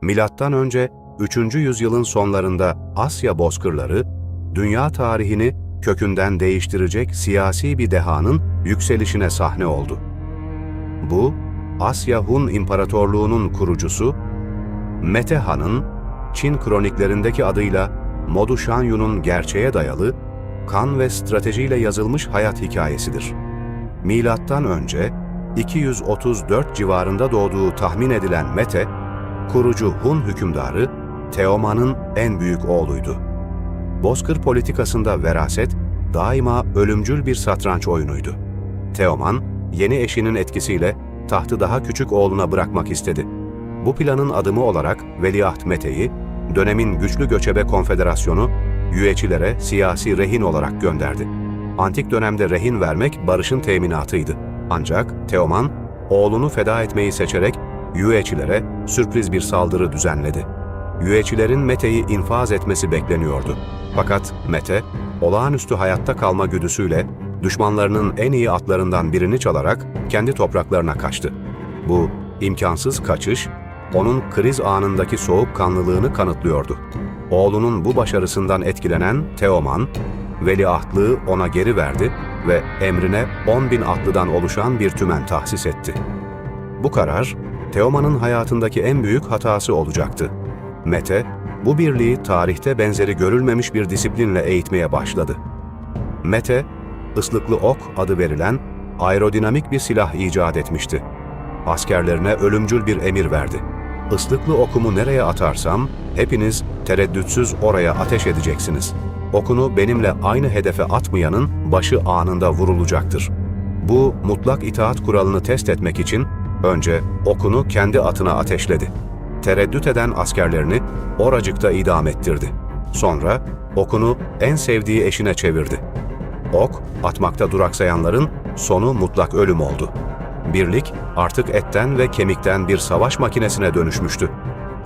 Milattan önce 3. yüzyılın sonlarında Asya bozkırları, dünya tarihini kökünden değiştirecek siyasi bir dehanın yükselişine sahne oldu. Bu, Asya Hun İmparatorluğu'nun kurucusu, Mete Han'ın Çin kroniklerindeki adıyla Modu Shanyu'nun gerçeğe dayalı, kan ve stratejiyle yazılmış hayat hikayesidir. Milattan önce 234 civarında doğduğu tahmin edilen Mete, kurucu Hun hükümdarı Teoman'ın en büyük oğluydu. Bozkır politikasında veraset daima ölümcül bir satranç oyunuydu. Teoman, yeni eşinin etkisiyle tahtı daha küçük oğluna bırakmak istedi. Bu planın adımı olarak Veliaht Mete'yi, dönemin güçlü göçebe konfederasyonu, Yüeçilere siyasi rehin olarak gönderdi. Antik dönemde rehin vermek barışın teminatıydı. Ancak Teoman, oğlunu feda etmeyi seçerek Yüeçilere sürpriz bir saldırı düzenledi. Yüeçilerin Mete'yi infaz etmesi bekleniyordu. Fakat Mete, olağanüstü hayatta kalma güdüsüyle düşmanlarının en iyi atlarından birini çalarak kendi topraklarına kaçtı. Bu imkansız kaçış, onun kriz anındaki soğukkanlılığını kanıtlıyordu. Oğlunun bu başarısından etkilenen Teoman, veliahtlığı ona geri verdi ve emrine 10.000 atlıdan oluşan bir tümen tahsis etti. Bu karar, Teoman'ın hayatındaki en büyük hatası olacaktı. Mete, bu birliği tarihte benzeri görülmemiş bir disiplinle eğitmeye başladı. Mete, ıslıklı ok adı verilen aerodinamik bir silah icat etmişti. Askerlerine ölümcül bir emir verdi. Islıklı okumu nereye atarsam, hepiniz tereddütsüz oraya ateş edeceksiniz. Okunu benimle aynı hedefe atmayanın başı anında vurulacaktır. Bu mutlak itaat kuralını test etmek için önce okunu kendi atına ateşledi. Tereddüt eden askerlerini oracıkta idam ettirdi. Sonra okunu en sevdiği eşine çevirdi. Ok, atmakta duraksayanların sonu mutlak ölüm oldu. Birlik artık etten ve kemikten bir savaş makinesine dönüşmüştü.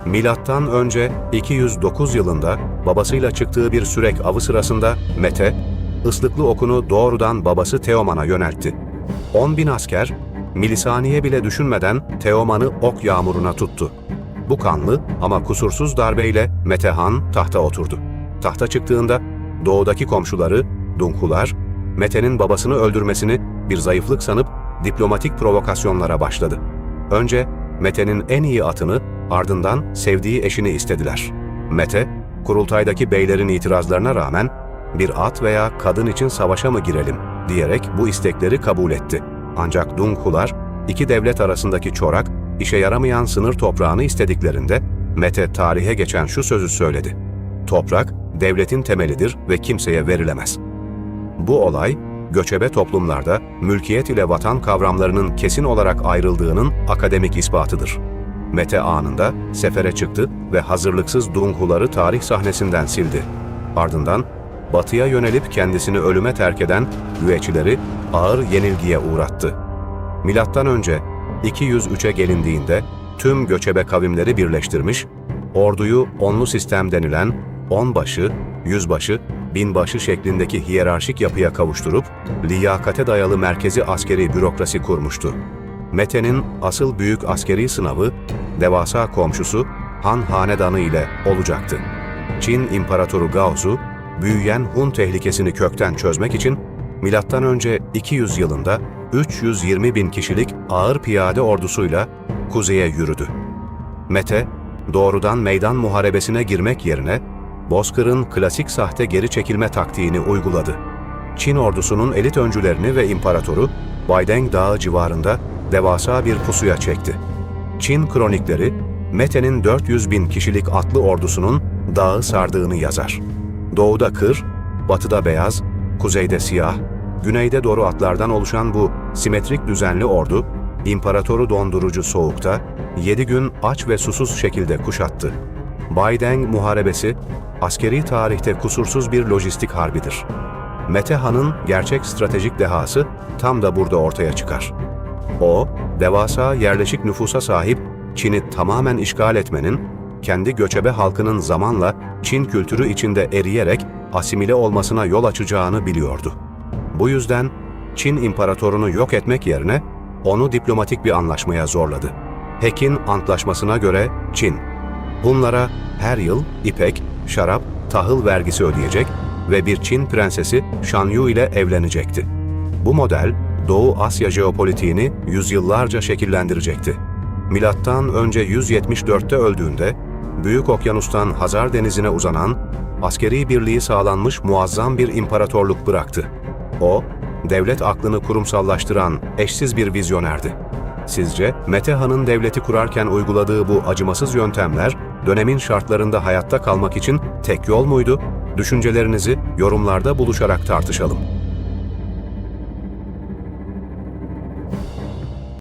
Milattan önce 209 yılında babasıyla çıktığı bir sürek avı sırasında Mete, ıslıklı okunu doğrudan babası Teoman'a yöneltti. 10.000 asker, milisaniye bile düşünmeden Teoman'ı ok yağmuruna tuttu. Bu kanlı ama kusursuz darbeyle Mete Han tahta oturdu. Tahta çıktığında doğudaki komşuları, Dunkular, Mete'nin babasını öldürmesini bir zayıflık sanıp diplomatik provokasyonlara başladı. Önce Mete'nin en iyi atını, ardından sevdiği eşini istediler. Mete, kurultaydaki beylerin itirazlarına rağmen bir at veya kadın için savaşa mı girelim diyerek bu istekleri kabul etti. Ancak Dunkular, iki devlet arasındaki çorak, işe yaramayan sınır toprağını istediklerinde Mete tarihe geçen şu sözü söyledi: "Toprak, devletin temelidir ve kimseye verilemez." Bu olay, göçebe toplumlarda mülkiyet ile vatan kavramlarının kesin olarak ayrıldığının akademik ispatıdır. Mete anında sefere çıktı ve hazırlıksız Dunhuları tarih sahnesinden sildi. Ardından batıya yönelip kendisini ölüme terk eden Yüeçileri ağır yenilgiye uğrattı. Milattan önce 203'e gelindiğinde tüm göçebe kavimleri birleştirmiş, orduyu onlu sistem denilen onbaşı, yüzbaşı, binbaşı şeklindeki hiyerarşik yapıya kavuşturup liyakate dayalı merkezi askeri bürokrasi kurmuştu. Mete'nin asıl büyük askeri sınavı devasa komşusu Han Hanedanı ile olacaktı. Çin İmparatoru Gaozu, büyüyen Hun tehlikesini kökten çözmek için M.Ö. 200 yılında 320.000 kişilik ağır piyade ordusuyla kuzeye yürüdü. Mete, doğrudan meydan muharebesine girmek yerine Bozkır'ın klasik sahte geri çekilme taktiğini uyguladı. Çin ordusunun elit öncülerini ve imparatoru Baideng Dağı civarında devasa bir pusuya çekti. Çin kronikleri, Mete'nin 400.000 kişilik atlı ordusunun dağı sardığını yazar. Doğuda kır, batıda beyaz, kuzeyde siyah, güneyde doğru atlardan oluşan bu simetrik düzenli ordu, imparatoru dondurucu soğukta 7 gün aç ve susuz şekilde kuşattı. Baideng Muharebesi, askeri tarihte kusursuz bir lojistik harbidir. Mete Han'ın gerçek stratejik dehası tam da burada ortaya çıkar. O, devasa yerleşik nüfusa sahip Çin'i tamamen işgal etmenin, kendi göçebe halkının zamanla Çin kültürü içinde eriyerek asimile olmasına yol açacağını biliyordu. Bu yüzden Çin imparatorunu yok etmek yerine onu diplomatik bir anlaşmaya zorladı. Pekin Antlaşması'na göre Çin, Bunlara her yıl ipek, şarap, tahıl vergisi ödeyecek ve bir Çin prensesi Shan Yu ile evlenecekti. Bu model, Doğu Asya jeopolitiğini yüzyıllarca şekillendirecekti. Milattan önce 174'te öldüğünde, Büyük Okyanus'tan Hazar Denizi'ne uzanan, askeri birliği sağlanmış muazzam bir imparatorluk bıraktı. O, devlet aklını kurumsallaştıran eşsiz bir vizyonerdi. Sizce Mete Han'ın devleti kurarken uyguladığı bu acımasız yöntemler, dönemin şartlarında hayatta kalmak için tek yol muydu? Düşüncelerinizi yorumlarda buluşarak tartışalım.